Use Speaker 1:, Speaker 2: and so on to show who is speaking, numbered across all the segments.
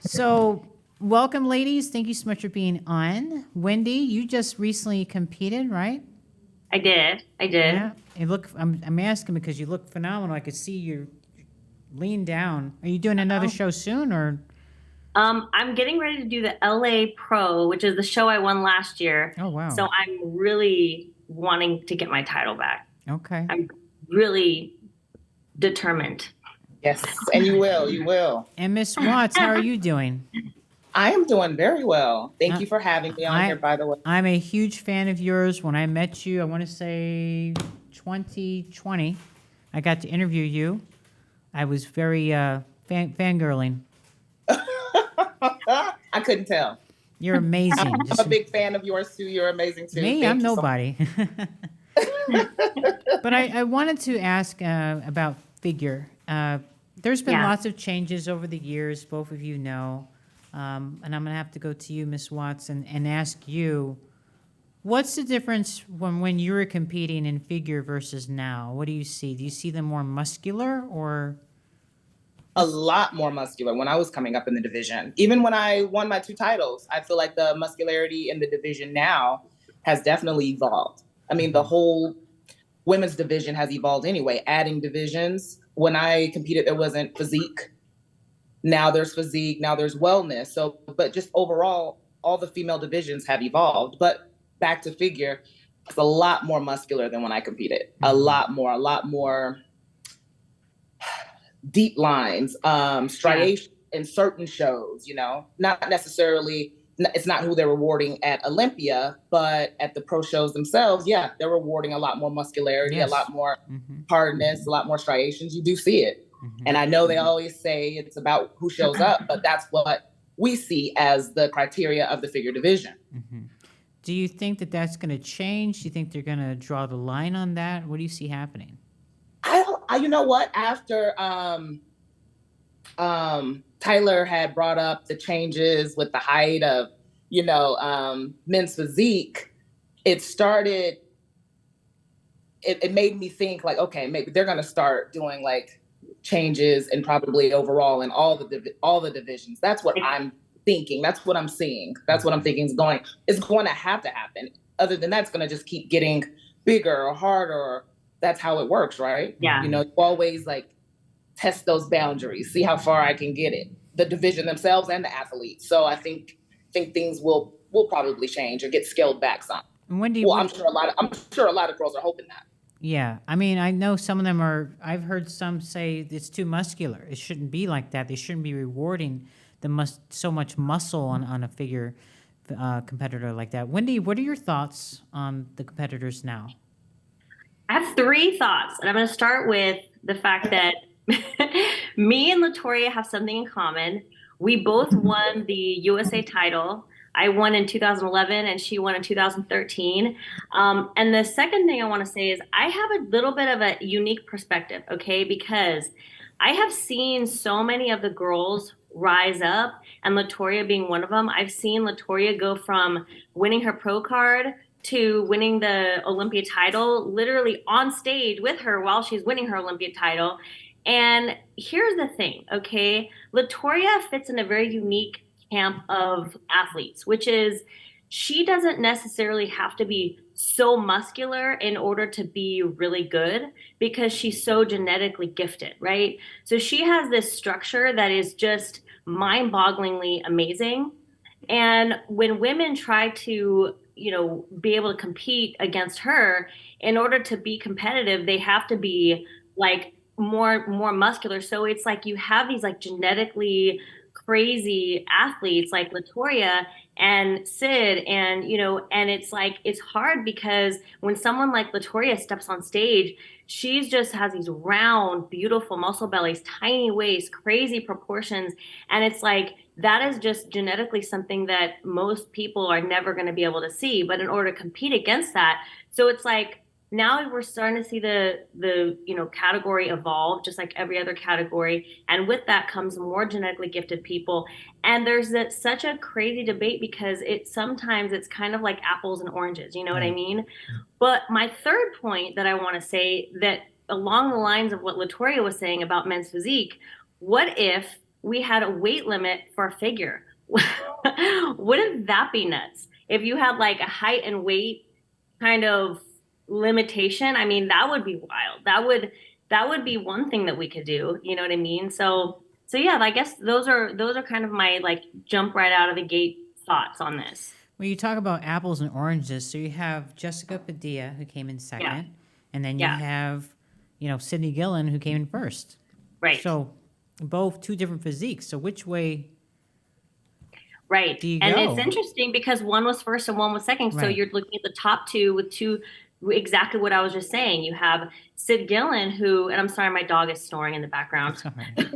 Speaker 1: So, welcome, ladies. Thank you so much for being on. Wendy, you just recently competed, right?
Speaker 2: I did.
Speaker 1: Yeah. You look. I'm asking because you look phenomenal. I could see you lean down. Are you doing another show soon, or?
Speaker 2: I'm getting ready to do the LA Pro, which is the show I won last year.
Speaker 1: Oh wow.
Speaker 2: So I'm really wanting to get my title back.
Speaker 1: Okay.
Speaker 2: I'm really determined.
Speaker 3: Yes, and you will. You will.
Speaker 1: And Miss Watts, how are you doing?
Speaker 3: I am doing very well. Thank you for having me on here, by the way.
Speaker 1: I'm a huge fan of yours. When I met you, I want to say 2020, I got to interview you. I was very fangirling.
Speaker 3: I couldn't tell.
Speaker 1: You're amazing.
Speaker 3: I'm a big fan of yours too. You're amazing too.
Speaker 1: Me, I'm nobody. But I wanted to ask about figure. There's been lots of changes over the years, both of you know. And I'm going to have to go to you, Miss Watts, and ask you, what's the difference when you were competing in figure versus now? What do you see? Do you see them more muscular or?
Speaker 3: A lot more muscular when I was coming up in the division. Even when I won my 2 titles, I feel like the muscularity in the division now has definitely evolved. I mean, the whole women's division has evolved anyway, adding divisions. When I competed, there wasn't physique. Now there's physique, now there's wellness. So, but just overall, all the female divisions have evolved. But back to figure, it's a lot more muscular than when I competed. A lot more deep lines, striation in certain shows, you know, not necessarily, it's not who they're rewarding at Olympia, but at the pro shows themselves, they're rewarding a lot more muscularity, a lot more hardness, a lot more striations. You do see it. And I know they always say it's about who shows up, but that's what we see as the criteria of the figure division.
Speaker 1: Do you think that that's going to change? Do you think they're going to draw the line on that? What do you see happening?
Speaker 3: You know what? After Tyler had brought up the changes with the height of, men's physique, it made me think like, okay, maybe they're going to start doing like changes and probably overall in all the divisions. That's what I'm thinking. That's what I'm seeing. That's what I'm thinking is going to have to happen. Other than that, it's going to just keep getting bigger or harder. That's how it works, right?
Speaker 2: Yeah.
Speaker 3: You always like test those boundaries, see how far I can get it. The division themselves and the athletes. So I think things will probably change or get scaled back some.
Speaker 1: Wendy,
Speaker 3: I'm sure a lot of girls are hoping that.
Speaker 1: Yeah, I mean, I know some of them are. I've heard some say it's too muscular. It shouldn't be like that. They shouldn't be rewarding so much muscle on a figure competitor like that. Wendy, what are your thoughts on the competitors now?
Speaker 2: I have 3 thoughts, and I'm going to start with the fact that me and Latorya have something in common. We both won the USA title. I won in 2011 and she won in 2013. And the second thing I want to say is I have a little bit of a unique perspective, okay? Because I have seen so many of the girls rise up, and Latorya being one of them. I've seen Latorya go from winning her pro card to winning the Olympia title, literally on stage with her while she's winning her Olympia title. And here's the thing, okay? Latorya fits in a very unique camp of athletes, which is she doesn't necessarily have to be so muscular in order to be really good because she's so genetically gifted, right? So she has this structure that is just mind-bogglingly amazing. And when women try to be able to compete against her, in order to be competitive, they have to be like more muscular. So it's like you have these like genetically crazy athletes like Latorya and Cyd, and and it's like it's hard because when someone like Latorya steps on stage, she's just has these round, beautiful muscle bellies, tiny waist, crazy proportions, and it's like that is just genetically something that most people are never going to be able to see. But in order to compete against that, so it's like now we're starting to see the category evolve just like every other category, and with that comes more genetically gifted people. And there's such a crazy debate because sometimes it's kind of like apples and oranges, you know what I mean? But my third point that I want to say, that along the lines of what Latorya was saying about men's physique, what if we had a weight limit for a figure? Wouldn't that be nuts? If you had like a height and weight kind of limitation, I mean, that would be wild. That would be one thing that we could do. You know what I mean? So yeah, I guess those are kind of my like jump right out of the gate thoughts on this.
Speaker 1: When you talk about apples and oranges, so you have Jessica Padilla, who came in second,
Speaker 2: Yeah.
Speaker 1: and then you have, Cydney Gillon, who came in first.
Speaker 2: Right.
Speaker 1: So both two different physiques. So which way
Speaker 2: Right.
Speaker 1: do you
Speaker 2: And
Speaker 1: go?
Speaker 2: it's interesting because one was first and one was second. So
Speaker 1: Right.
Speaker 2: you're looking at the top two with two, exactly what I was just saying. You have Sid Gillon, who, and I'm sorry, my dog is snoring in the background.
Speaker 1: It's all right. It's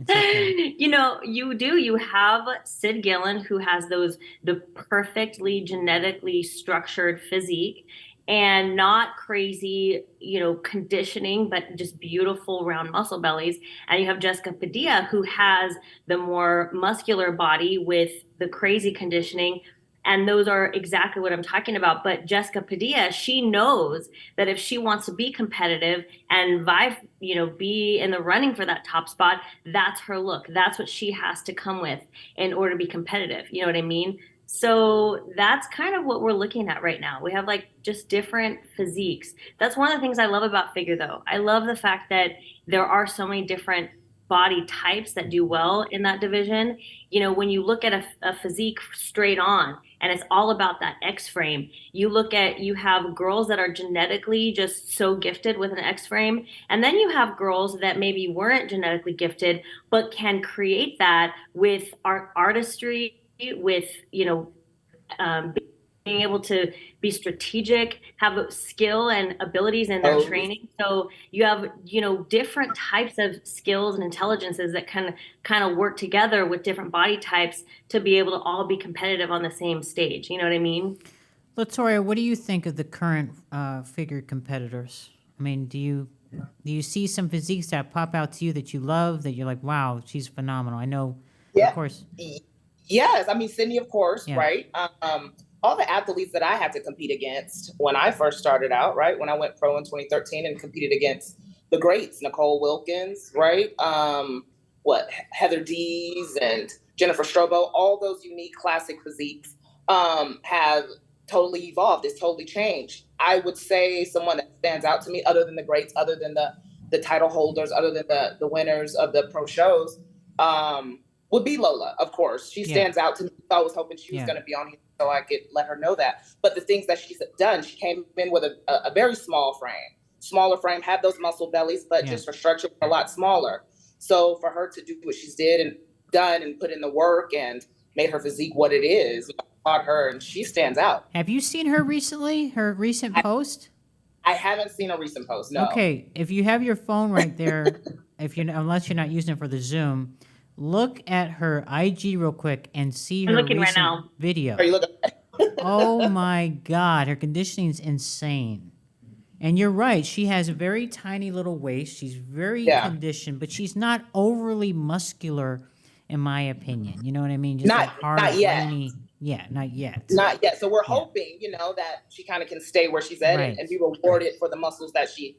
Speaker 1: okay.
Speaker 2: You have Sid Gillon, who has the perfectly genetically structured physique and not crazy, conditioning, but just beautiful round muscle bellies. And you have Jessica Padilla, who has the more muscular body with the crazy conditioning. And those are exactly what I'm talking about. But Jessica Padilla, she knows that if she wants to be competitive and be in the running for that top spot, that's her look. That's what she has to come with in order to be competitive. You know what I mean? So that's kind of what we're looking at right now. We have like just different physiques. That's one of the things I love about figure, though. I love the fact that there are so many different body types that do well in that division. When you look at a physique straight on, and it's all about that X frame, you have girls that are genetically just so gifted with an X frame, and then you have girls that maybe weren't genetically gifted but can create that with artistry, with being able to be strategic, have skill and abilities in their training. So you have, different types of skills and intelligences that kind of work together with different body types to be able to all be competitive on the same stage. You know what I mean?
Speaker 1: Latorya, what do you think of the current figure competitors? I mean, do you see some physiques that pop out to you that you love, that you're like, wow, she's phenomenal? I know,
Speaker 3: Yeah.
Speaker 1: of course.
Speaker 3: Yes, I mean, Cydney, of course,
Speaker 1: Yeah.
Speaker 3: right? All the athletes that I had to compete against when I first started out, right? When I went pro in 2013 and competed against the greats, Nicole Wilkins, right? Heather Dees and Jennifer Strobo, all those unique classic physiques have totally evolved. It's totally changed. I would say someone that stands out to me, other than the greats, other than the title holders, other than the winners of the pro shows, would be Lola, of course. She stands out to me. I was hoping she was going to be on here so I could let her know that. But the things that she's done, she came in with a very smaller frame, had those muscle bellies, but just her structure was a lot smaller. So for her to do what she's done and put in the work and made her physique what it is, taught her, and she stands out.
Speaker 1: Have you seen her recently, her recent post?
Speaker 3: I haven't seen a recent post, no.
Speaker 1: Okay, if you have your phone right there, unless you're not using it for the Zoom, look at her IG real quick and see her recent video.
Speaker 3: Are you looking?
Speaker 1: Oh my God, her conditioning is insane. And you're right, she has a very tiny little waist. She's very conditioned, but she's not overly muscular, in my opinion. You know what I mean? Just
Speaker 3: Not yet.
Speaker 1: Grainy. Yeah, not yet.
Speaker 3: Not yet. So we're hoping, that she kind of can stay where she's at and be rewarded for the muscles that she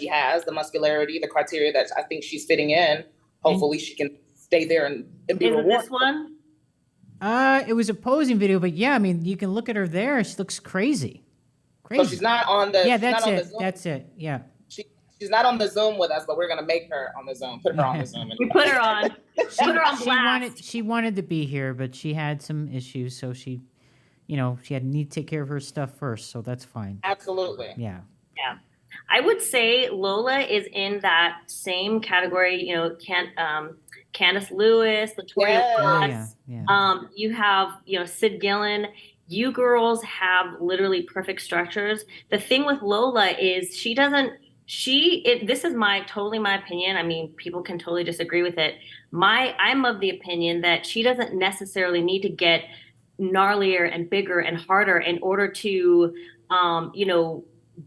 Speaker 3: has, the muscularity, the criteria that I think she's fitting in. Hopefully she can stay there and be rewarded.
Speaker 2: Is it this one?
Speaker 1: It was a posing video, but yeah, I mean, you can look at her there. She looks crazy.
Speaker 3: So she's not on the.
Speaker 1: Yeah, that's it. That's it. Yeah.
Speaker 3: She's not on the Zoom with us, but we're gonna make her on the Zoom. Put her on the Zoom.
Speaker 2: We put her on. Put her on blast.
Speaker 1: She wanted to be here, but she had some issues, so she had need to take care of her stuff first. So that's fine.
Speaker 3: Absolutely.
Speaker 1: Yeah.
Speaker 2: Yeah. I would say Lola is in that same category. Candace Lewis, Latorya Watts. You have Sid Gillon. You girls have literally perfect structures. The thing with Lola is this is totally my opinion. I mean, people can totally disagree with it. I'm of the opinion that she doesn't necessarily need to get gnarlier and bigger and harder in order to,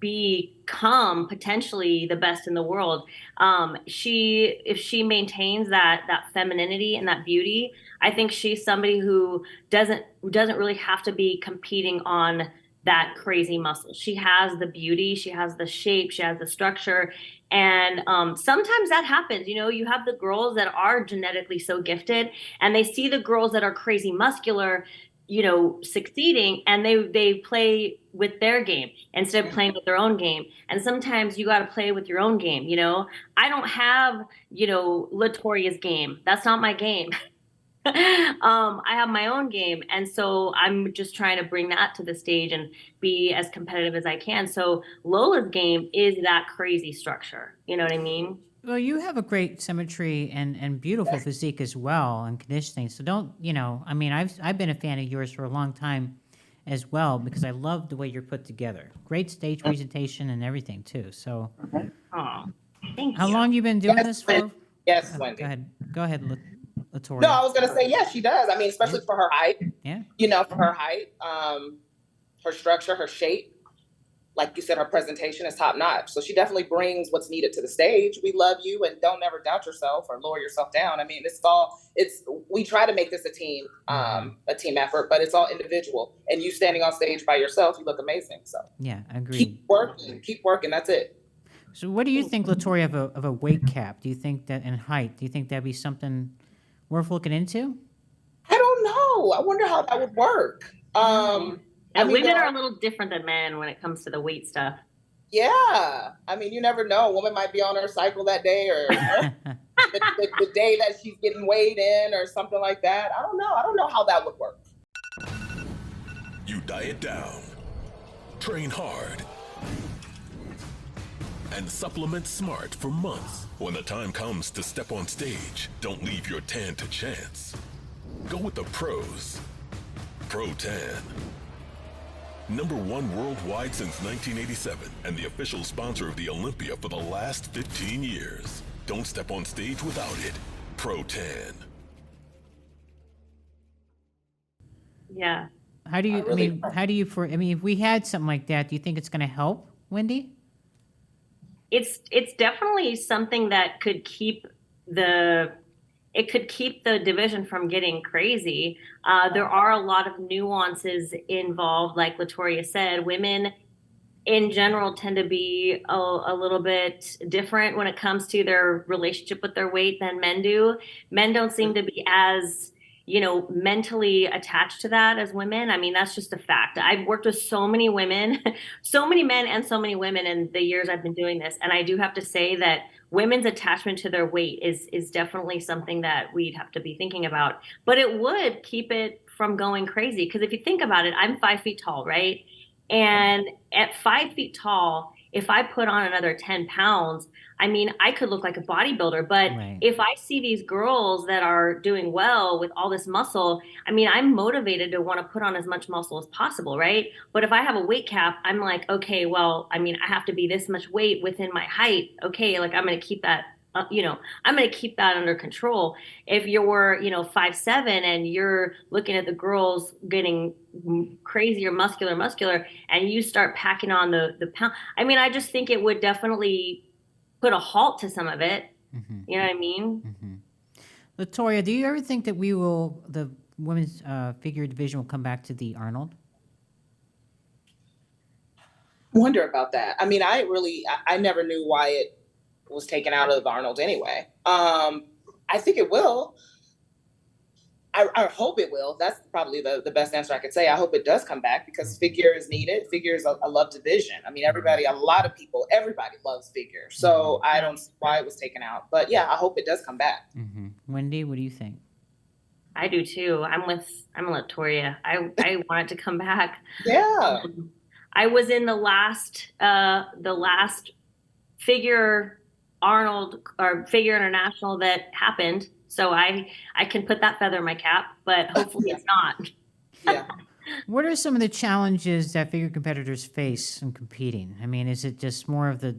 Speaker 2: become potentially the best in the world. If she maintains that femininity and that beauty, I think she's somebody who doesn't really have to be competing on that crazy muscle. She has the beauty, she has the shape, she has the structure. And sometimes that happens. You have the girls that are genetically so gifted, and they see the girls that are crazy muscular, succeeding, and they play with their game instead of playing with their own game. And sometimes you got to play with your own game. I don't have, Latoria's game. That's not my game. I have my own game. And so I'm just trying to bring that to the stage and be as competitive as I can. So Lola's game is that crazy structure. You know what I mean?
Speaker 1: Well, you have a great symmetry and beautiful physique as well, and conditioning. So don't, I mean, I've been a fan of yours for a long time as well, because I love the way you're put together. Great stage presentation and everything too. So
Speaker 2: Oh, thank you.
Speaker 1: how long you been doing this for?
Speaker 3: Yes, Wendy.
Speaker 1: Go ahead, Latorya.
Speaker 3: No, I was going to say, yes, she does. I mean, especially for her height.
Speaker 1: Yeah.
Speaker 3: For her height, her structure, her shape. Like you said, her presentation is top notch. So she definitely brings what's needed to the stage. We love you, and don't ever doubt yourself or lower yourself down. I mean, we try to make this a team effort, but it's all individual. And you standing on stage by yourself, you look amazing. So
Speaker 1: Yeah, agreed.
Speaker 3: Keep working. That's it.
Speaker 1: So what do you think, Latorya, of a weight cap? Do you think that in height, do you think that'd be something worth looking into?
Speaker 3: I don't know. I wonder how that would work.
Speaker 2: Women are a little different than men when it comes to the weight stuff.
Speaker 3: Yeah. I mean, you never know. A woman might be on her cycle that day, or the day that she's getting weighed in or something like that. I don't know. I don't know how that would work.
Speaker 4: You diet down, train hard, and supplement smart for months. When the time comes to step on stage, don't leave your tan to chance. Go with the pros. Pro Tan. #1 worldwide since 1987, and the official sponsor of the Olympia for the last 15 years. Don't step on stage without it. Pro Tan.
Speaker 2: Yeah.
Speaker 1: If we had something like that, do you think it's going to help, Wendy?
Speaker 2: It's definitely something that could keep the division from getting crazy. There are a lot of nuances involved. Like Latorya said, women in general tend to be a little bit different when it comes to their relationship with their weight than men do. Men don't seem to be as, mentally attached to that as women. I mean, that's just a fact. I've worked with so many women, so many men and so many women in the years I've been doing this. And I do have to say that women's attachment to their weight is definitely something that we'd have to be thinking about. But it would keep it from going crazy. Because if you think about it, I'm 5 feet tall, right? And at 5 feet tall, if I put on another 10 pounds, I mean, I could look like a bodybuilder. But
Speaker 1: Right.
Speaker 2: if I see these girls that are doing well with all this muscle, I mean, I'm motivated to want to put on as much muscle as possible, right? But if I have a weight cap, I'm like, okay, well, I mean, I have to be this much weight within my height. Okay, like I'm going to keep that, I'm going to keep that under control. If you're, 5'7" and you're looking at the girls getting crazier, muscular, and you start packing on the pound, I mean, I just think it would definitely put a halt to some of it.
Speaker 1: Mm-hmm.
Speaker 2: You know what I mean?
Speaker 1: Mm-hmm. Latorya, do you ever think that the women's figure division will come back to the Arnold?
Speaker 3: Wonder about that. I mean, I never knew why it was taken out of Arnold anyway. I think it will. I hope it will. That's probably the best answer I could say. I hope it does come back, because figure is needed. Figure is a loved division. I mean, everybody loves figure. So I don't see why it was taken out. But yeah, I hope it does come back.
Speaker 1: Mm-hmm. Wendy, what do you think?
Speaker 2: I do too. I'm Latorya. I want it to come back.
Speaker 3: Yeah.
Speaker 2: I was in the last figure Arnold or figure international that happened. So I can put that feather in my cap, but hopefully it's not.
Speaker 3: Yeah.
Speaker 1: What are some of the challenges that figure competitors face in competing? I mean, is it just more of the,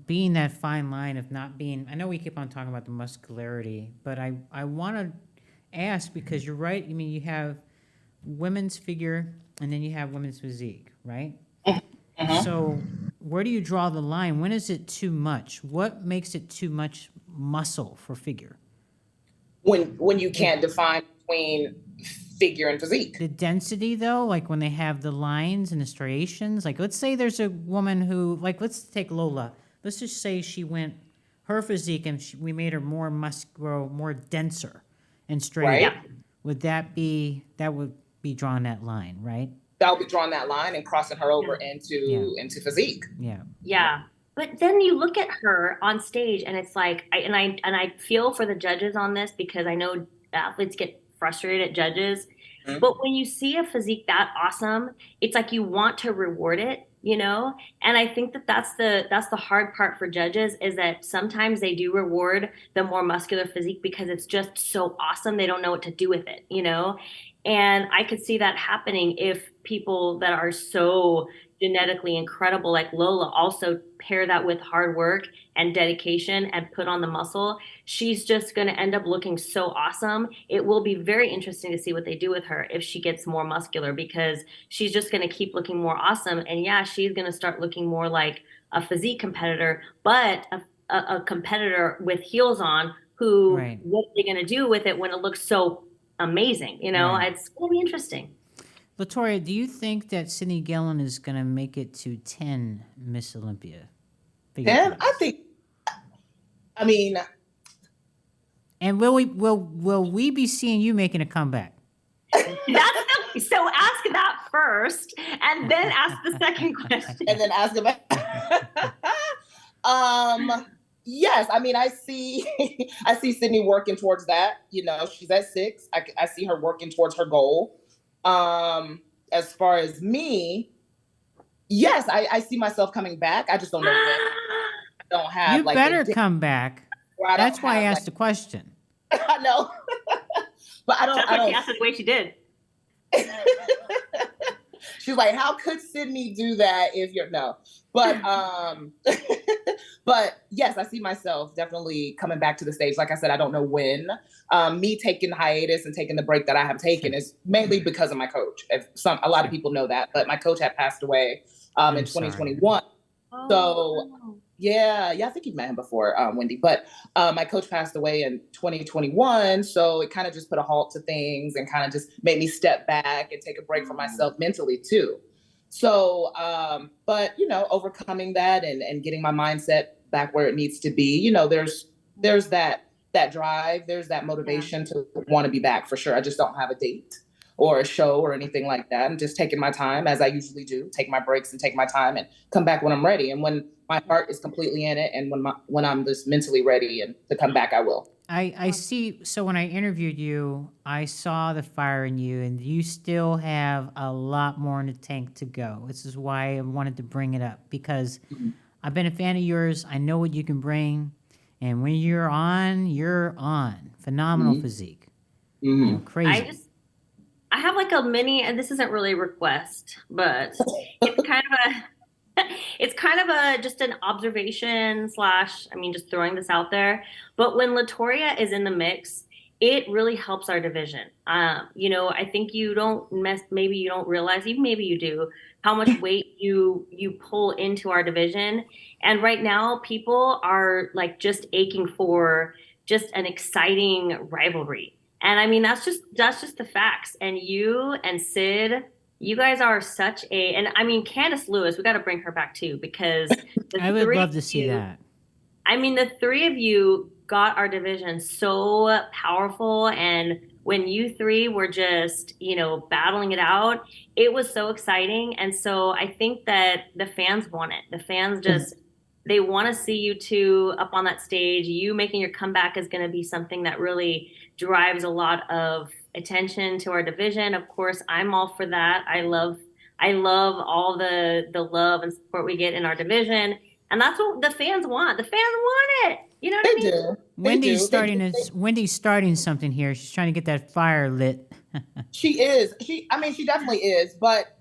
Speaker 1: being that fine line of not being, I know we keep on talking about the muscularity, but I want to ask, because you're right. I mean, you have women's figure and then you have women's physique, right?
Speaker 3: Mm-hmm.
Speaker 1: So where do you draw the line? When is it too much? What makes it too much muscle for figure?
Speaker 3: When you can't define between figure and physique.
Speaker 1: The density, though, like when they have the lines and the striations, like let's say there's a woman who, like, let's take Lola. Let's just say she went, her physique, and we made her more muscular, more denser and straight.
Speaker 3: Right.
Speaker 2: Yeah.
Speaker 1: Would that be drawing that line, right?
Speaker 3: That would be drawing that line and crossing her over into physique.
Speaker 1: Yeah.
Speaker 2: Yeah. But then you look at her on stage and it's like, I feel for the judges on this because I know athletes get frustrated at judges. Mm-hmm. But when you see a physique that awesome, it's like you want to reward it, you know? And I think that's the hard part for judges, is that sometimes they do reward the more muscular physique because it's just so awesome. They don't know what to do with it, you know? And I could see that happening if people that are so genetically incredible like Lola also pair that with hard work and dedication and put on the muscle. She's just going to end up looking so awesome. It will be very interesting to see what they do with her if she gets more muscular, because she's just going to keep looking more awesome. And yeah, she's going to start looking more like a physique competitor, but a competitor with heels on who,
Speaker 1: right.
Speaker 2: What are they going to do with it when it looks so amazing? You know, right. It's going to be interesting.
Speaker 1: Latorya, do you think that Cydney Gillon is going to make it to 10 Miss Olympia?
Speaker 3: 10? I mean.
Speaker 1: And will we be seeing you making a comeback?
Speaker 2: So ask that first, and then ask the second question.
Speaker 3: And then ask about. Yes, I mean, I see Cydney working towards that. You know, she's at 6. I see her working towards her goal. As far as me, yes, I see myself coming back. I just don't know when. I don't have.
Speaker 1: You better come back. That's why I asked the question.
Speaker 3: I know, but I don't.
Speaker 2: That's why she asked it the way she did.
Speaker 3: She's like, "How could Cydney do that if you're no?" But but yes, I see myself definitely coming back to the stage. Like I said, I don't know when. Me taking the hiatus and taking the break that I have taken is mainly because of my coach. A lot of people know that, but my coach had passed away in 2021.
Speaker 2: Oh,
Speaker 3: so yeah, I think you've met him before, Wendy. But my coach passed away in 2021, so it kind of just put a halt to things and kind of just made me step back and take a break for myself mentally too. So, but you know, overcoming that and getting my mindset back where it needs to be, you know, there's that drive, there's that motivation to want to be back for sure. I just don't have a date or a show or anything like that. I'm just taking my time, as I usually do, take my breaks and take my time and come back when I'm ready. And when my heart is completely in it, and when I'm just mentally ready and to come back, I will.
Speaker 1: I see. So when I interviewed you, I saw the fire in you, and you still have a lot more in the tank to go. This is why I wanted to bring it up, because I've been a fan of yours. I know what you can bring. And when you're on, phenomenal physique. You know, crazy.
Speaker 2: I have like a mini, and this isn't really a request, but it's kind of a just an observation / just throwing this out there. But when Latorya is in the mix, it really helps our division. You know, I think maybe you don't realize, even maybe you do, how much weight you pull into our division. And right now people are like just aching for just an exciting rivalry. And I mean, that's just the facts. And you and Cyd, you guys are such and I mean, Candace Lewis, we got to bring her back too, because
Speaker 1: I would love to see that.
Speaker 2: I mean, the three of you got our division so powerful. And when you three were just, you know, battling it out, it was so exciting. And so I think that the fans want it. The fans just, they want to see you two up on that stage. You making your comeback is going to be something that really drives a lot of attention to our division. Of course, I'm all for that. I love all the love and support we get in our division. And that's what the fans want. The fans want it. You know what I mean?
Speaker 1: Wendy's starting something here. She's trying to get that fire lit.
Speaker 3: She is. She definitely is. But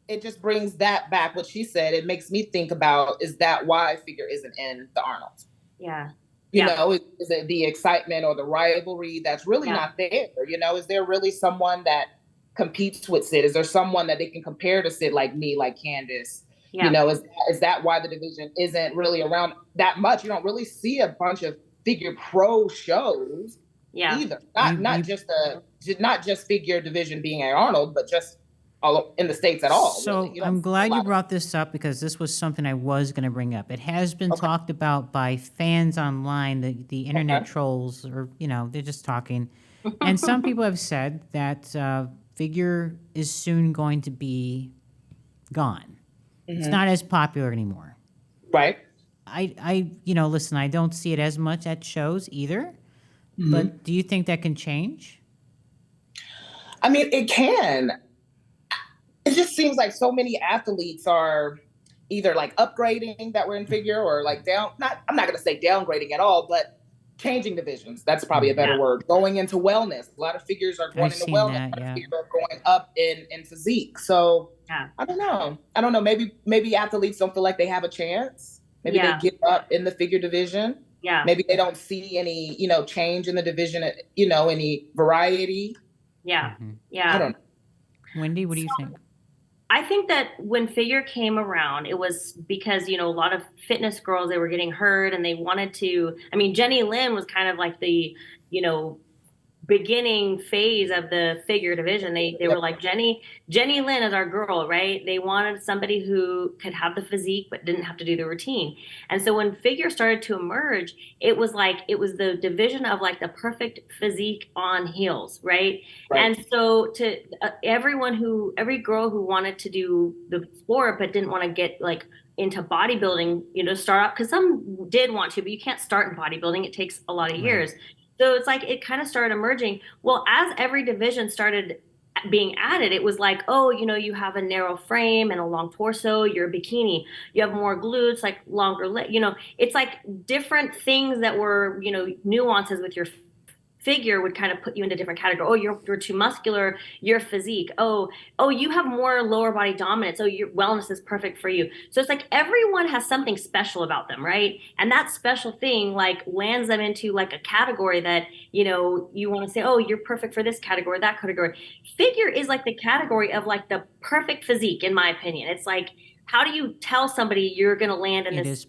Speaker 3: it just brings that back. What she said, it makes me think about, is that why Figure isn't in the Arnold?
Speaker 2: Yeah.
Speaker 3: You know, is it the excitement or the rivalry that's really not there? You know, is there really someone that competes with Cyd? Is there someone that they can compare to Cyd, like me, like Candace? You know, is that why the division isn't really around that much? You don't really see a bunch of figure pro shows either. Not just figure division being at Arnold, but just all in the States at all.
Speaker 1: So
Speaker 3: really.
Speaker 1: I'm glad you brought this up because this was something I was going to bring up. It has been talked about by fans online, the internet trolls, or, you know, they're just talking. And some people have said that figure is soon going to be gone. It's not as popular anymore.
Speaker 3: Right.
Speaker 1: I you know, listen, I don't see it as much at shows either. But do you think that can change?
Speaker 3: I mean, it can. It just seems like so many athletes are either like upgrading that were in figure or like I'm not going to say downgrading at all, but changing divisions. That's probably a better word. Going into wellness. A lot of figures are going into wellness. A lot of figures are going up in physique. So I don't know. Maybe athletes don't feel like they have a chance. Maybe they give up in the figure division.
Speaker 2: Yeah.
Speaker 3: Maybe they don't see any, you know, change in the division, you know, any variety.
Speaker 2: Yeah. Yeah.
Speaker 3: I don't know.
Speaker 1: Wendy, what do you think?
Speaker 2: I think that when figure came around, it was because, you know, a lot of fitness girls, they were getting hurt and they wanted to, I mean, Jenny Lynn was kind of like the, you know, beginning phase of the figure division. They were like, Jenny Lynn is our girl, right? They wanted somebody who could have the physique but didn't have to do the routine. And so when figure started to emerge, it was the division of like the perfect physique on heels, right? And so to every girl who wanted to do the sport but didn't want to get like into bodybuilding, you know, start up, because some did want to, but you can't start in bodybuilding. It takes a lot of years. So it's like it kind of started emerging. Well, as every division started being added, it was like, oh, you know, you have a narrow frame and a long torso, you're a bikini, you have more glutes, like longer leg, you know, it's like different things that were, you know, nuances with your figure would kind of put you into different categories. Oh, you're too muscular, your physique. Oh, you have more lower body dominance. Oh, your wellness is perfect for you. So it's like everyone has something special about them, right? And that special thing like lands them into like a category that, you know, you want to say, oh, you're perfect for this category, that category. Figure is like the category of like the perfect physique, in my opinion. It's like, how do you tell somebody you're going to land in this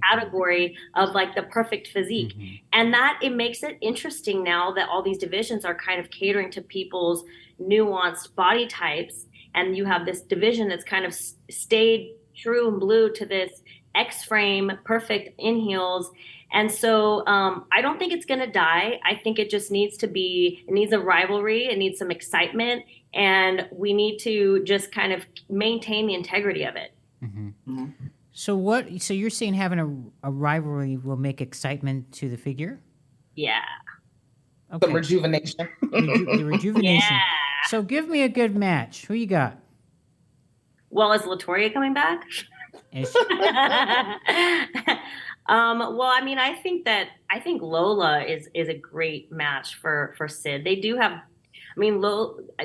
Speaker 2: category of like the perfect physique? And that it makes it interesting now that all these divisions are kind of catering to people's nuanced body types. And you have this division that's kind of stayed true and blue to this X frame, perfect in heels. And so I don't think it's going to die. I think it just needs a rivalry. It needs some excitement. And we need to just kind of maintain the integrity of it.
Speaker 1: So you're saying having a rivalry will make excitement to the figure?
Speaker 2: Yeah.
Speaker 1: Okay.
Speaker 3: The rejuvenation.
Speaker 1: The rejuvenation. So give me a good match. Who you got?
Speaker 2: Well, is Latorya coming back? Well, I mean, I think Lola is a great match for Cyd. They do have, I mean,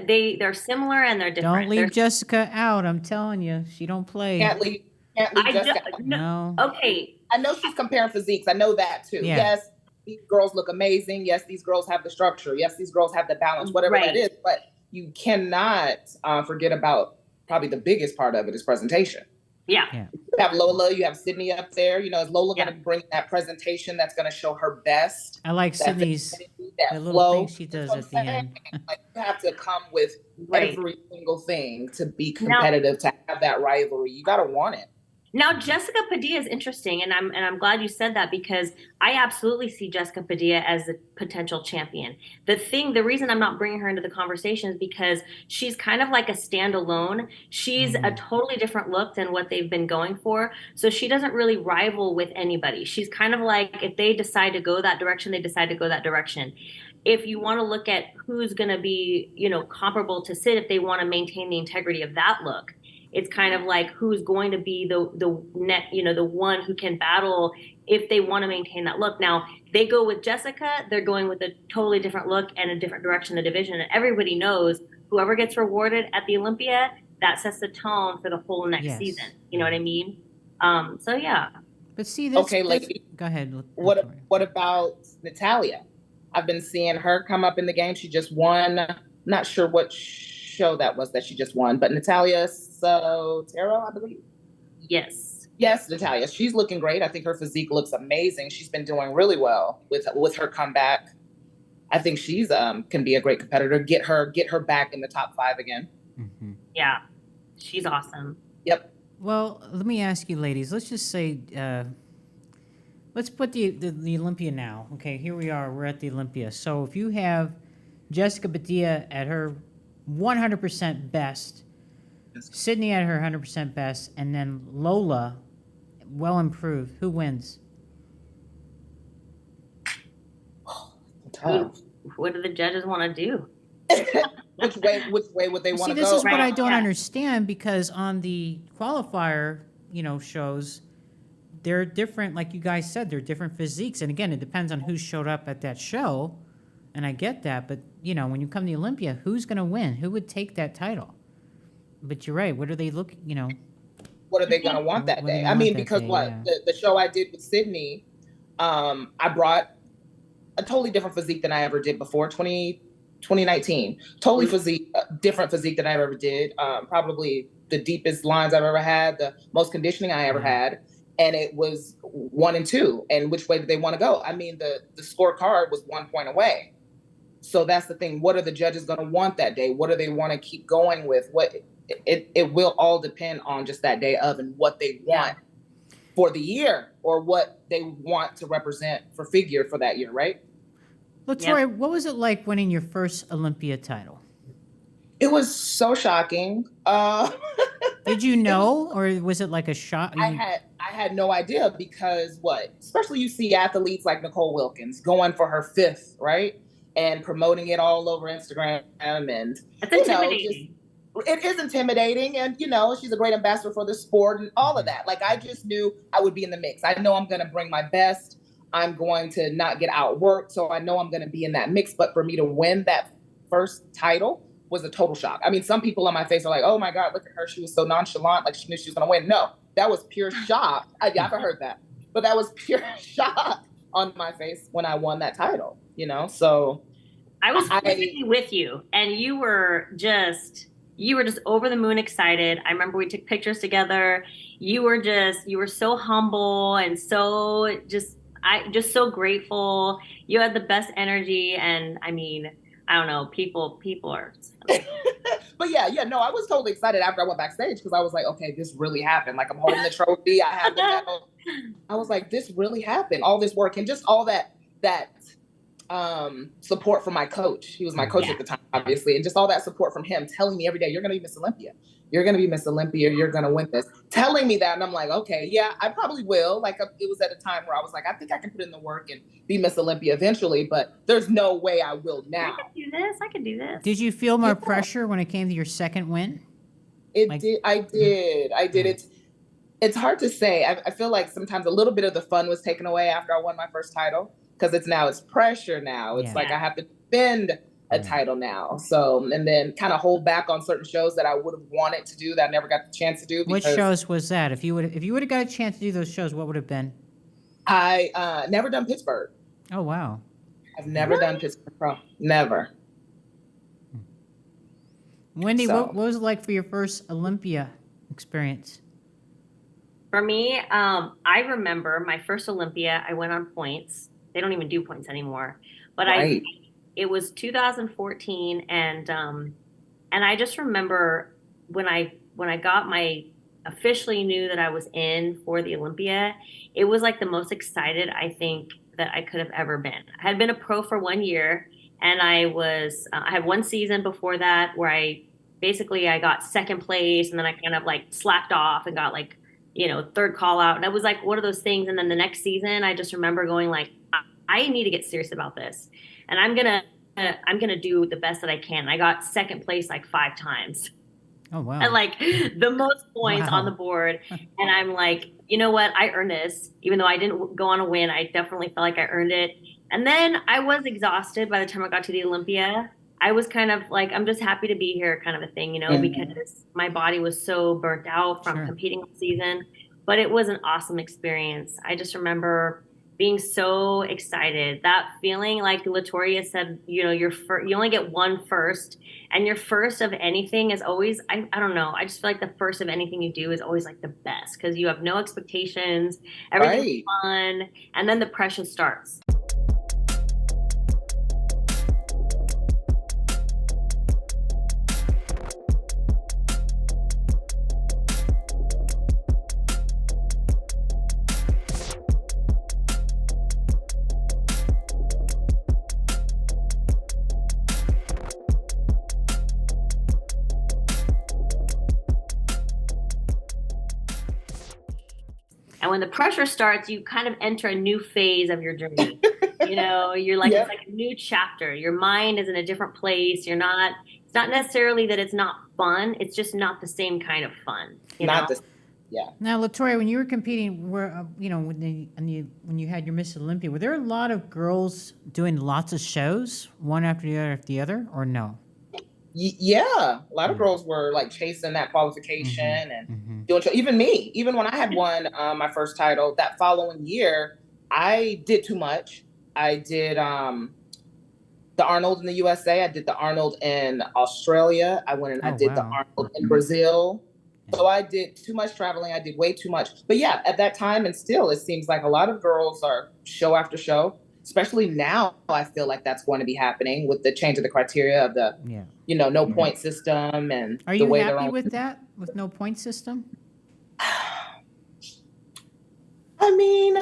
Speaker 2: they're similar and they're different.
Speaker 1: Don't leave Jessica out. I'm telling you, she don't play.
Speaker 3: Can't leave Jessica out.
Speaker 1: No.
Speaker 2: Okay.
Speaker 3: I know she's comparing physiques. I know that too.
Speaker 1: Yeah.
Speaker 3: Yes, these girls look amazing. Yes, these girls have the structure. Yes, these girls have the balance, whatever that is. But you cannot forget about probably the biggest part of it is presentation.
Speaker 2: Yeah.
Speaker 3: You have Lola, you have Cydney up there. You know, is Lola going to bring that presentation that's going to show her best?
Speaker 1: I like Cydney's
Speaker 3: that
Speaker 1: little
Speaker 3: flow.
Speaker 1: thing she does at the end.
Speaker 3: Like, you have to come with every single thing to be competitive, to have that rivalry. You got to want it.
Speaker 2: Now, Jessica Padilla is interesting, and I'm glad you said that because I absolutely see Jessica Padilla as a potential champion. The reason I'm not bringing her into the conversation is because she's kind of like a standalone. She's a totally different look than what they've been going for, so she doesn't really rival with anybody. She's kind of like, if they decide to go that direction, they decide to go that direction. If you want to look at who's going to be, you know, comparable to Cyd, if they want to maintain the integrity of that look, it's kind of like who's going to be the one who can battle if they want to maintain that look. Now, they go with Jessica, they're going with a totally different look and a different direction of the division. And everybody knows whoever gets rewarded at the Olympia, that sets the tone for the whole next season. You know what I mean? So, yeah.
Speaker 1: But see, this,
Speaker 3: okay, lady.
Speaker 1: Go ahead.
Speaker 3: What about Natalia? I've been seeing her come up in the game. She just won. Not sure what show that was that she just won, but Natalia Sotero, I believe.
Speaker 2: Yes.
Speaker 3: Yes, Natalia. She's looking great. I think her physique looks amazing. She's been doing really well with her comeback. I think she's can be a great competitor. Get her back in the top 5 again.
Speaker 1: Mm-hmm.
Speaker 2: Yeah, she's awesome.
Speaker 3: Yep.
Speaker 1: Well, let me ask you, ladies. Let's just say, let's put the Olympia now. Okay, here we are. We're at the Olympia. So if you have Jessica Badia at her 100% best, Cydney at her 100% best, and then Lola, well improved, who wins?
Speaker 3: Tough.
Speaker 2: What do the judges want to do?
Speaker 3: Which way would they want to go?
Speaker 1: This is what I
Speaker 2: Right,
Speaker 1: don't
Speaker 2: yeah.
Speaker 1: understand, because on the qualifier, shows, they're different. Like you guys said, they're different physiques, and again, it depends on who showed up at that show, and I get that. But when you come to Olympia, who's going to win? Who would take that title? But you're right. What are they looking?
Speaker 3: What are they going to want that
Speaker 1: What do
Speaker 3: day?
Speaker 1: they
Speaker 3: I mean,
Speaker 1: want that
Speaker 3: because
Speaker 1: day,
Speaker 3: what
Speaker 1: yeah.
Speaker 3: the show I did with Cydney, I brought a totally different physique than I ever did before. 2019, totally different physique than I ever did. Probably the deepest lines I've ever had, the most conditioning I ever had. And it was 1 and 2. And which way did they want to go? I mean, the scorecard was 1 point away. So that's the thing. What are the judges going to want that day? What do they want to keep going with? It will all depend on just that day of and what they want for the year, or what they want to represent for figure for that year, right?
Speaker 1: Latorya, what was it like winning your first Olympia title?
Speaker 3: It was so shocking.
Speaker 1: Did you know, or was it like a shock?
Speaker 3: I had no idea, because especially you see athletes like Nicole Wilkins going for her 5th, right? And promoting it all over Instagram, and
Speaker 2: It's intimidating.
Speaker 3: It is intimidating, and she's a great ambassador for the sport and all of that. Like, I just knew I would be in the mix. I know I'm going to bring my best. I'm going to not get outworked, so I know I'm going to be in that mix. But for me to win that first title was a total shock. I mean, some people on my face are like, "Oh my God, look at her! She was so nonchalant, like she knew she was going to win." No, that was pure shock. I've heard that, but that was pure shock on my face when I won that title. So
Speaker 2: I was physically with you, and you were just over the moon excited. I remember we took pictures together. You were so humble and so just so grateful. You had the best energy, and I mean, I don't know, people are.
Speaker 3: But no, I was totally excited after I went backstage, because I was like, okay, this really happened. Like, I'm holding the trophy, I have the medal. I was like, this really happened. All this work and just all that support from my coach. He was my coach at the time, obviously, and just all that support from him, telling me every day, "You're going to be Miss Olympia. You're going to be Miss Olympia. You're going to win this." Telling me that, and I'm like, okay, yeah, I probably will. Like, it was at a time where I was like, I think I can put in the work and be Miss Olympia eventually, but there's no way I will now.
Speaker 2: I can do this.
Speaker 1: Did you feel more pressure when it came to your second win?
Speaker 3: I did. It's hard to say. I feel like sometimes a little bit of the fun was taken away after I won my first title, because it's pressure now. It's like I have to defend a title now. So, and then kind of hold back on certain shows that I would have wanted to do that I never got the chance to do.
Speaker 1: What shows was that? If you would have got a chance to do those shows, what would have been?
Speaker 3: I never done Pittsburgh.
Speaker 1: Oh, wow.
Speaker 3: I've never done Pittsburgh Pro. Never.
Speaker 1: Wendy, what was it like for your first Olympia experience?
Speaker 2: For me, I remember my first Olympia, I went on points. They don't even do points anymore. But it was 2014, and I just remember when I officially knew that I was in for the Olympia, it was like the most excited I think that I could have ever been. I had been a pro for 1 year, and I had one season before that where I got second place, and then I kind of like slacked off and got like, third call out. And it was like one of those things. And then the next season, I just remember going like, I need to get serious about this. And I'm going to do the best that I can. I got second place like 5 times.
Speaker 1: Oh, wow.
Speaker 2: And like the most points on the board. And I'm like, you know what? I earned this. Even though I didn't go on a win, I definitely felt like I earned it. And then I was exhausted by the time I got to the Olympia. I was kind of like, I'm just happy to be here kind of a thing, because my body was so burnt out from competing all season. But it was an awesome experience. I just remember being so excited, that feeling like Latorya said, you only get one first, and your first of anything is always, I don't know, I just feel like the first of anything you do is always like the best because you have no expectations, everything's fun, and then the pressure starts. And when the pressure starts, you kind of enter a new phase of your journey. You're like, It's like a new chapter. Your mind is in a different place. It's not necessarily that it's not fun. It's just not the same kind of fun.
Speaker 3: Yeah.
Speaker 1: Now, Latorya, when you were competing, when you had your Miss Olympia, were there a lot of girls doing lots of shows, one after the other, or no?
Speaker 3: Yeah, a lot of girls were like chasing that qualification and doing even me. Even when I had won my first title, that following year, I did too much. I did the Arnold in the USA. I did the Arnold in Australia. I went and I did the Arnold in Brazil. So I did too much traveling. I did way too much. But yeah, at that time, and still, it seems like a lot of girls are show after show. Especially now, I feel like that's going to be happening with the change of the criteria of the, no point system and
Speaker 1: Are you happy with that, with no point system?
Speaker 3: I mean,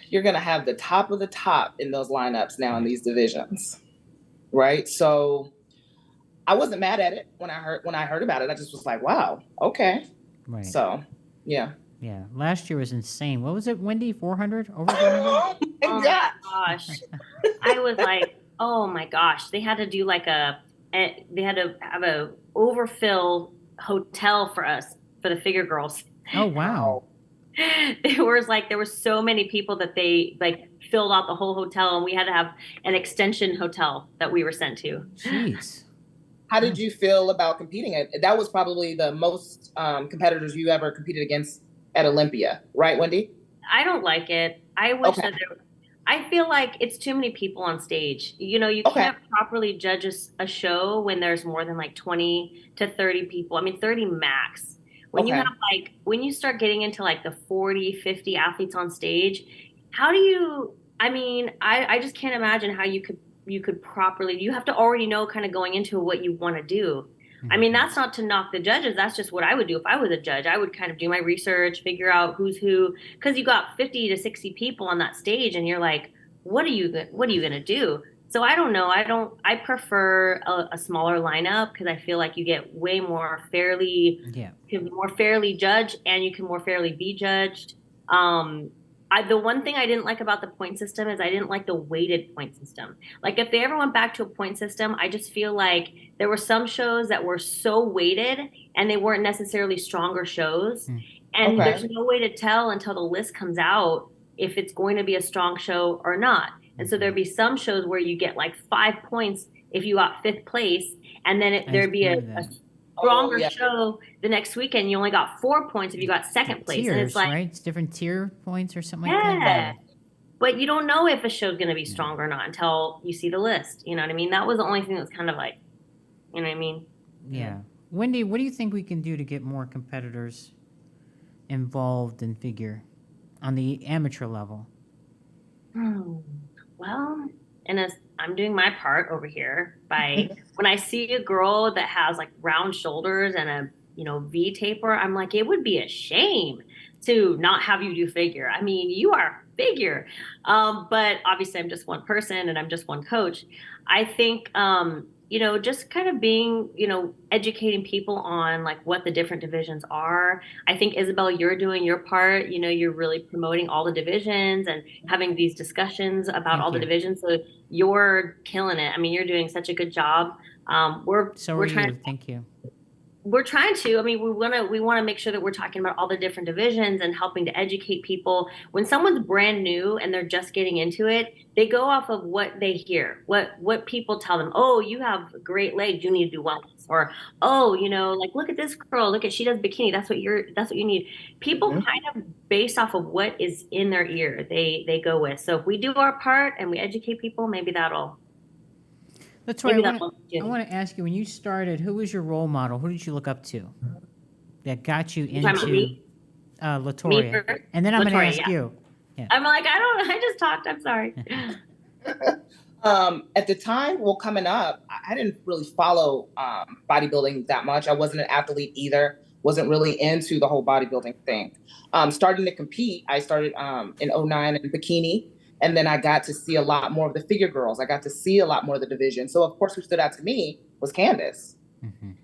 Speaker 3: you're going to have the top of the top in those lineups now in these divisions, right? So I wasn't mad at it when I heard about it. I just was like, wow, okay. Right. So, yeah.
Speaker 1: Yeah, last year was insane. What was it, Wendy? 400? Over 400?
Speaker 2: Oh my gosh. I was like, oh my gosh. They had to do they had to have a overfill hotel for us, for the figure girls.
Speaker 1: Oh, wow.
Speaker 2: There were so many people that they filled out the whole hotel, and we had to have an extension hotel that we were sent to.
Speaker 1: Jeez.
Speaker 3: How did you feel about competing? That was probably the most competitors you ever competed against at Olympia, right, Wendy?
Speaker 2: I don't like it. I wish that I feel like it's too many people on stage. You can't properly judge a show when there's more than 20 to 30 people. I mean, 30 max. When you have when you start getting into the 40, 50 athletes on stage, how do you, I just can't imagine how you could properly, you have to already know kind of going into what you want to do. I mean, that's not to knock the judges. That's just what I would do if I was a judge. I would kind of do my research, figure out who's who, because you got 50 to 60 people on that stage, and you're like, what are you going to do? So I don't know. I prefer a smaller lineup because I feel like you get way more fairly, you can more fairly judge, and you can more fairly be judged. The one thing I didn't like about the point system is I didn't like the weighted point system. If they ever went back to a point system, I just feel like there were some shows that were so weighted and they weren't necessarily stronger shows. And there's no way to tell until the list comes out if it's going to be a strong show or not. And so there'd be some shows where you get 5 points if you got 5th place, and then there'd be a stronger show the next weekend. You only got 4 points if you got 2nd place.
Speaker 1: Tiers,
Speaker 2: and it's
Speaker 1: right? It's different tier points or something like that.
Speaker 2: Yeah. But you don't know if a show's going to be strong or not until you see the list. You know what I mean? That was the only thing that was kind of you know what I mean?
Speaker 1: Yeah. Wendy, what do you think we can do to get more competitors involved in figure on the amateur level?
Speaker 2: Well, I'm doing my part over here by when I see a girl that has round shoulders and a V taper, I'm like, it would be a shame to not have you do figure. I mean, you are figure. But obviously I'm just one person and I'm just one coach. I think, just kind of being, educating people on what the different divisions are. I think, Isabel, you're doing your part. You're really promoting all the divisions and having these discussions about all the divisions. So you're killing it. I mean, you're doing such a good job. We're trying to,
Speaker 1: thank you.
Speaker 2: we're trying to. I mean, we want to make sure that we're talking about all the different divisions and helping to educate people. When someone's brand new and they're just getting into it, they go off of what they hear, what people tell them. Oh, you have great legs, you need to do wellness. Or, oh, like, look at this girl, she does bikini. That's what you need. People kind of based off of what is in their ear, they go with. So if we do our part and we educate people, maybe that'll.
Speaker 1: Latorya, I want to ask you, when you started, who was your role model? Who did you look up to that got you into Latorya? And then I'm going to ask you.
Speaker 2: Yeah. I'm like, I just talked. I'm sorry.
Speaker 3: At the time, coming up, I didn't really follow bodybuilding that much. I wasn't an athlete either. Wasn't really into the whole bodybuilding thing. Starting to compete, I started in 2009 in bikini. And then I got to see a lot more of the figure girls. I got to see a lot more of the division. So, of course, who stood out to me was Candace.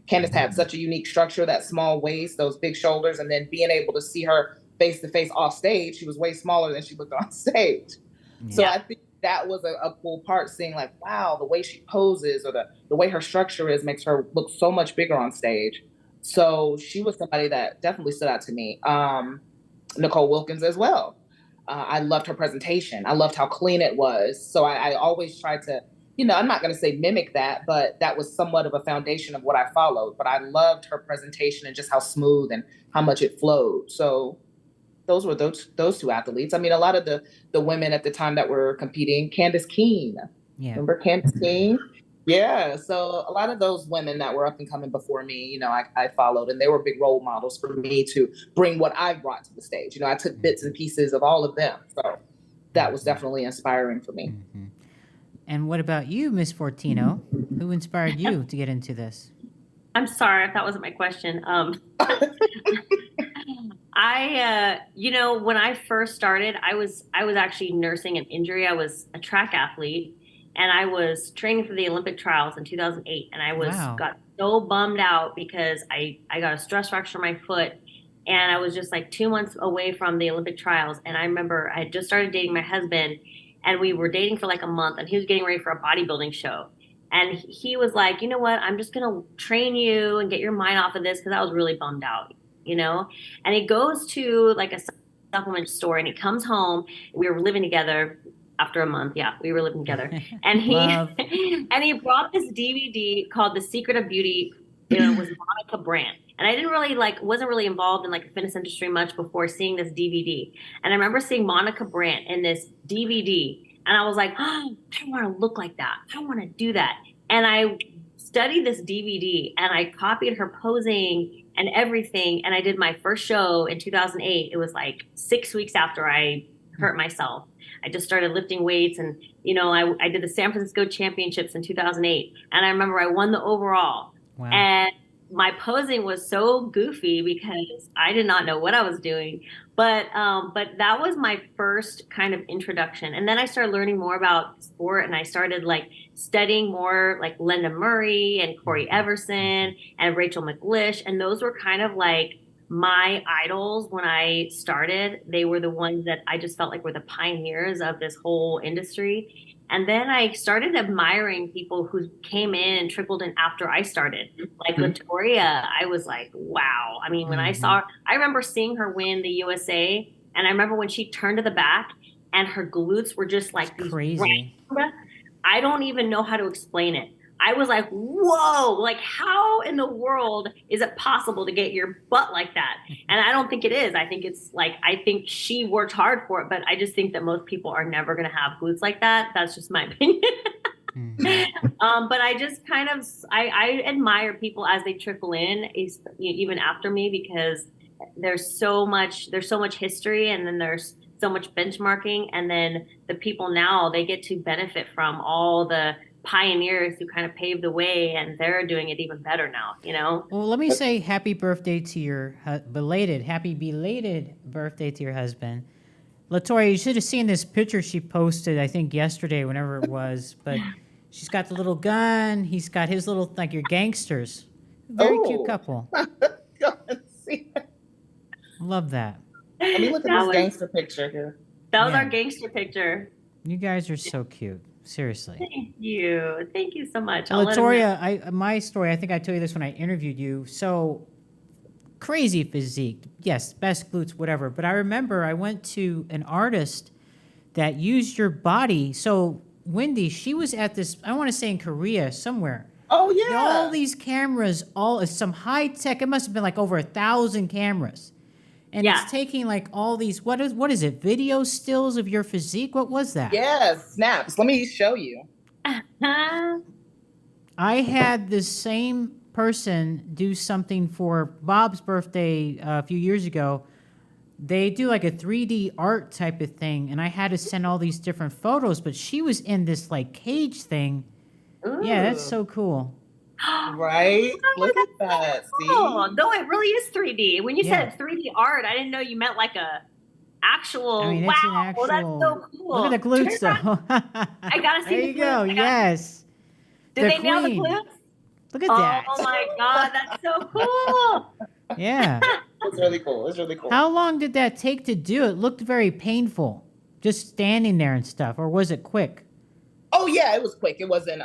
Speaker 3: Candace had such a unique structure, that small waist, those big shoulders, and then being able to see her face-to-face off stage, she was way smaller than she looked on stage. Yeah. So I think that was a cool part, seeing like, wow, the way she poses or the way her structure is makes her look so much bigger on stage. So she was somebody that definitely stood out to me. Nicole Wilkins as well. I loved her presentation. I loved how clean it was. So I always tried to, I'm not going to say mimic that, but that was somewhat of a foundation of what I followed. But I loved her presentation and just how smooth and how much it flowed. So those were those two athletes. I mean, a lot of the women at the time that were competing, Candace Keene. Yeah. Remember Candace Keene? Yeah. So a lot of those women that were up and coming before me, I followed, and they were big role models for me to bring what I brought to the stage. I took bits and pieces of all of them. So that was definitely inspiring for me.
Speaker 1: Mm-hmm. And what about you, Ms. Fortino? Who inspired you to get into this?
Speaker 2: I'm sorry if that wasn't my question. When I first started, I was actually nursing an injury. I was a track athlete. And I was training for the Olympic trials in 2008. And I got so bummed out because I got a stress fracture in my foot. And I was just like 2 months away from the Olympic trials. And I remember I had just started dating my husband. And we were dating for like a month. And he was getting ready for a bodybuilding show. And he was like, you know what? I'm just going to train you and get your mind off of this, because I was really bummed out, And he goes to like a supplement store. And he comes home. We were living together. After a month, we were living together, and he brought this DVD called "The Secret of Beauty." It was Monica Brandt, and I didn't really wasn't really involved in the fitness industry much before seeing this DVD. And I remember seeing Monica Brandt in this DVD, and I was like, oh, I want to look like that. I want to do that. And I studied this DVD, and I copied her posing and everything. And I did my first show in 2008. It was like 6 weeks after I hurt myself. I just started lifting weights, and, I did the San Francisco Championships in 2008. And I remember I won the overall. Wow. And my posing was so goofy because I did not know what I was doing. But that was my first kind of introduction. And then I started learning more about sport, and I started studying more Linda Murray and Corey Everson and Rachel McLish. And those were kind of my idols when I started. They were the ones that I just felt like were the pioneers of this whole industry. And then I started admiring people who came in and trickled in after I started. Like Latorya, I was like, wow. I mean, when I remember seeing her win the USA, and I remember when she turned to the back and her glutes were just these
Speaker 1: crazy.
Speaker 2: I don't even know how to explain it. I was like, whoa, how in the world is it possible to get your butt like that? And I don't think it is. I think it's I think she worked hard for it, but I just think that most people are never going to have glutes like that. That's just my opinion. But I just kind of, I admire people as they trickle in, even after me, because there's so much history, and then there's so much benchmarking. And then the people now, they get to benefit from all the pioneers who kind of paved the way, and they're doing it even better now,
Speaker 1: Well, let me say happy birthday to your belated birthday to your husband. Latorya, you should have seen this picture she posted, I think yesterday, whenever it was, but she's got the little gun. He's got his little, your gangsters. Very cute couple. Love that.
Speaker 3: Let me look at this gangster picture here.
Speaker 2: That was our gangster picture.
Speaker 1: You guys are so cute. Seriously.
Speaker 2: Thank you. Thank you so much.
Speaker 1: Well,
Speaker 2: I'll let 'em know.
Speaker 1: Latoria, my story, I think I told you this when I interviewed you. So crazy physique. Yes, best glutes, whatever. But I remember I went to an artist that used your body. So Wendy, she was at this, I want to say in Korea somewhere.
Speaker 3: Oh yeah.
Speaker 1: All these cameras, some high tech. It must have been like over 1,000 cameras. And
Speaker 2: Yeah.
Speaker 1: it's taking like all these, what is it? Video stills of your physique? What was that?
Speaker 3: Yes, snaps. Let me show you.
Speaker 1: I had this same person do something for Bob's birthday a few years ago. They do like a 3D art type of thing, and I had to send all these different photos, but she was in this like cage thing. Yeah, that's so cool.
Speaker 3: Right? Look at that.
Speaker 2: Oh,
Speaker 3: See?
Speaker 2: no, it really is 3D. When you
Speaker 1: Yeah.
Speaker 2: said 3D art, I didn't know you meant like a actual.
Speaker 1: I mean,
Speaker 2: wow,
Speaker 1: it's an actual.
Speaker 2: that's so cool.
Speaker 1: Look at the glutes, though.
Speaker 2: I gotta see
Speaker 1: There
Speaker 2: the
Speaker 1: you
Speaker 2: glutes.
Speaker 1: go. Yes.
Speaker 2: Did
Speaker 1: The
Speaker 2: they nail the
Speaker 1: queen.
Speaker 2: glutes?
Speaker 1: Look at that.
Speaker 2: Oh my god, that's so cool.
Speaker 1: Yeah.
Speaker 3: It's really cool. It's really cool.
Speaker 1: How long did that take to do? It looked very painful, just standing there and stuff, or was it quick?
Speaker 3: Oh yeah, it was quick. It wasn't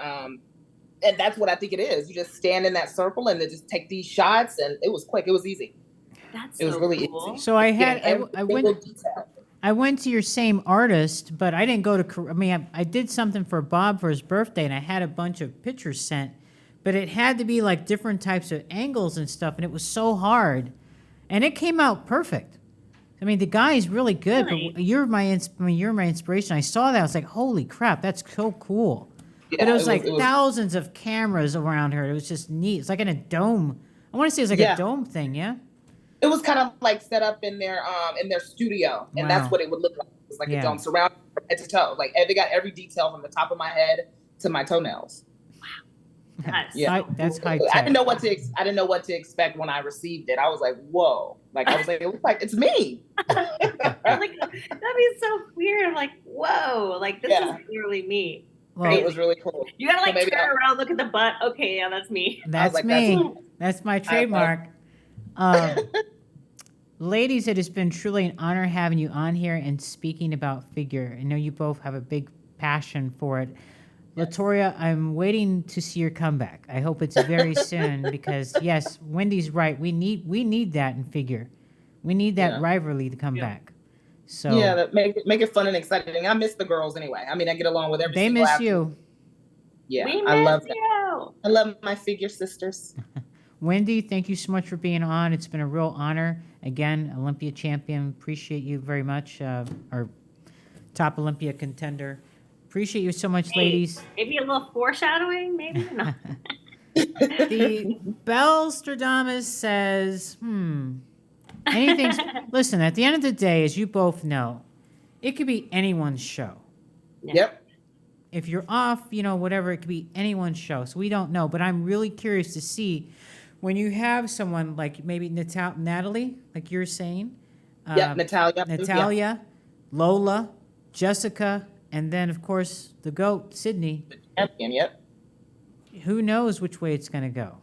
Speaker 3: and that's what I think it is. You just stand in that circle and then just take these shots, and it was quick. It was easy.
Speaker 2: That's
Speaker 3: It was
Speaker 2: so
Speaker 3: really
Speaker 2: cool.
Speaker 3: easy.
Speaker 1: So I
Speaker 3: Getting
Speaker 1: had
Speaker 3: every
Speaker 1: I
Speaker 3: single
Speaker 1: went
Speaker 3: detail.
Speaker 1: I went to your same artist, but I didn't go to. I mean, I did something for Bob for his birthday, and I had a bunch of pictures sent, but it had to be like different types of angles and stuff, and it was so hard, and it came out perfect. I mean, the guy is really good,
Speaker 2: Really?
Speaker 1: but you're my inspiration. I saw that, I was like, holy crap, that's so cool.
Speaker 3: Yeah,
Speaker 1: But it was like
Speaker 3: it was-
Speaker 1: thousands of cameras around her. It was just neat. It's like in a dome. I want to say it was like
Speaker 3: Yeah.
Speaker 1: a dome thing, yeah?
Speaker 3: It was kind of like set up in their studio, and
Speaker 1: Wow.
Speaker 3: that's what it would look like. It was like
Speaker 1: Yeah.
Speaker 3: a dome surrounded from head to toe. Like they got every detail from the top of my head to my toenails.
Speaker 2: That's
Speaker 3: Yeah.
Speaker 1: That's high
Speaker 3: I
Speaker 1: tech.
Speaker 3: didn't know what to I didn't know what to expect when I received it. I was like, whoa! Like I was like, it looks like it's me.
Speaker 2: I'm like, that'd be so weird. I'm like, whoa, like this
Speaker 3: Yeah.
Speaker 2: is literally me.
Speaker 1: Well,
Speaker 3: It was really cool.
Speaker 2: You gotta like
Speaker 3: So maybe
Speaker 2: turn
Speaker 3: I'll-
Speaker 2: around, look at the butt. Okay, yeah, that's me.
Speaker 1: that's
Speaker 3: like,
Speaker 1: me. That's my trademark. Ladies, it has been truly an honor having you on here and speaking about figure. I know you both have a big passion for it. Latoria, I'm waiting to see your comeback. I hope it's very soon because yes, Wendy's right. We need that in figure. We need that
Speaker 3: Yeah.
Speaker 1: rivalry to come back. So
Speaker 3: Yeah, that make it fun and exciting. I miss the girls anyway. I mean, I get along with every
Speaker 1: they
Speaker 3: single
Speaker 1: miss
Speaker 3: athlete.
Speaker 1: you.
Speaker 3: Yeah,
Speaker 2: We
Speaker 3: I love
Speaker 2: miss
Speaker 3: that.
Speaker 2: you.
Speaker 3: I love my figure sisters.
Speaker 1: Wendy, thank you so much for being on. It's been a real honor. Again, Olympia champion. Appreciate you very much. Our top Olympia contender. Appreciate you so much,
Speaker 2: Hey.
Speaker 1: ladies.
Speaker 2: Maybe a little foreshadowing, maybe? No.
Speaker 1: The Belstradamus says, anything's. Listen, at the end of the day, as you both know, it could be anyone's show.
Speaker 2: Yeah.
Speaker 3: Yep.
Speaker 1: If you're off, whatever, it could be anyone's show. So we don't know. But I'm really curious to see when you have someone like maybe Natalie, like you're saying.
Speaker 3: Yep, Natalia.
Speaker 1: Natalia, Lola, Jessica, and then, of course, the GOAT, Cydney.
Speaker 3: Champion, yep.
Speaker 1: Who knows which way it's going to go?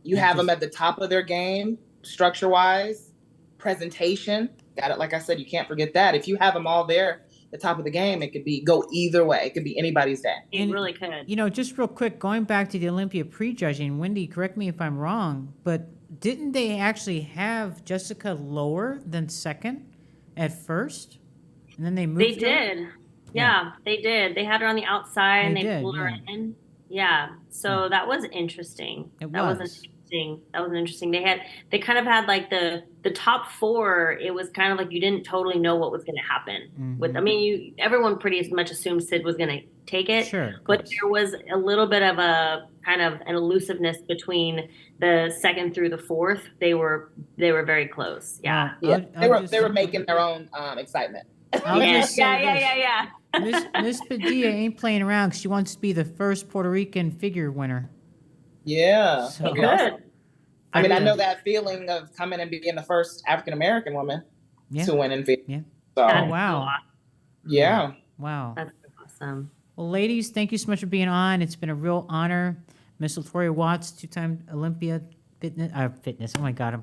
Speaker 3: You
Speaker 1: Yeah,
Speaker 3: have them
Speaker 1: just-
Speaker 3: at the top of their game, structure-wise, presentation. Got it. Like I said, you can't forget that. If you have them all there, the top of the game, it could go either way. It could be anybody's day.
Speaker 2: It
Speaker 1: And-
Speaker 2: really could.
Speaker 1: Just real quick, going back to the Olympia prejudging, Wendy, correct me if I'm wrong, but didn't they actually have Jessica lower than second at first? And then they moved
Speaker 2: They
Speaker 1: her?
Speaker 2: did. Yeah, they did. They had her on the outside and
Speaker 1: They
Speaker 2: they
Speaker 1: did,
Speaker 2: pulled her
Speaker 1: yeah.
Speaker 2: in. Yeah. So
Speaker 1: Yeah.
Speaker 2: that was interesting.
Speaker 1: It
Speaker 2: That was
Speaker 1: was.
Speaker 2: interesting. That was interesting. They kind of had like the top four, it was kind of like you didn't totally know what was gonna happen. With I mean everyone pretty much assumed Sid was gonna take it.
Speaker 1: Sure. of
Speaker 2: But
Speaker 1: course.
Speaker 2: there was a little bit of a kind of an elusiveness between the second through the fourth. They were very close. Yeah.
Speaker 3: Yeah,
Speaker 1: I'll
Speaker 3: they were making their own excitement.
Speaker 1: I'll
Speaker 2: Yeah,
Speaker 1: just say
Speaker 2: yeah.
Speaker 1: this. Miss Padilla ain't playing around 'cause she wants to be the first Puerto Rican figure winner.
Speaker 3: Yeah.
Speaker 1: So-
Speaker 2: Good.
Speaker 3: I mean, I
Speaker 1: Yeah.
Speaker 3: know that feeling of coming and being the first African American woman
Speaker 1: Yeah.
Speaker 3: to win in figure.
Speaker 1: Yeah.
Speaker 3: So,
Speaker 2: That is
Speaker 1: wow.
Speaker 2: so awesome.
Speaker 3: yeah.
Speaker 1: Wow.
Speaker 2: That's awesome.
Speaker 1: Well, ladies, thank you so much for being on. It's been a real honor. Miss Latorya Watts, two-time Olympia fitness. Oh my God,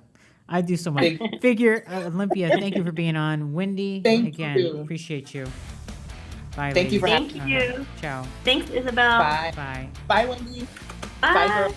Speaker 1: I do so much. Figure Olympia. Thank you for being on. Wendy,
Speaker 3: Thank
Speaker 1: again,
Speaker 3: you.
Speaker 1: appreciate you. Bye,
Speaker 3: Thank you for
Speaker 1: ladies.
Speaker 3: having
Speaker 2: Thank you.
Speaker 1: Ciao.
Speaker 2: Thanks, Isabel.
Speaker 3: Bye.
Speaker 1: Bye.
Speaker 3: Bye, Wendy.
Speaker 2: Bye.
Speaker 3: Bye, girl.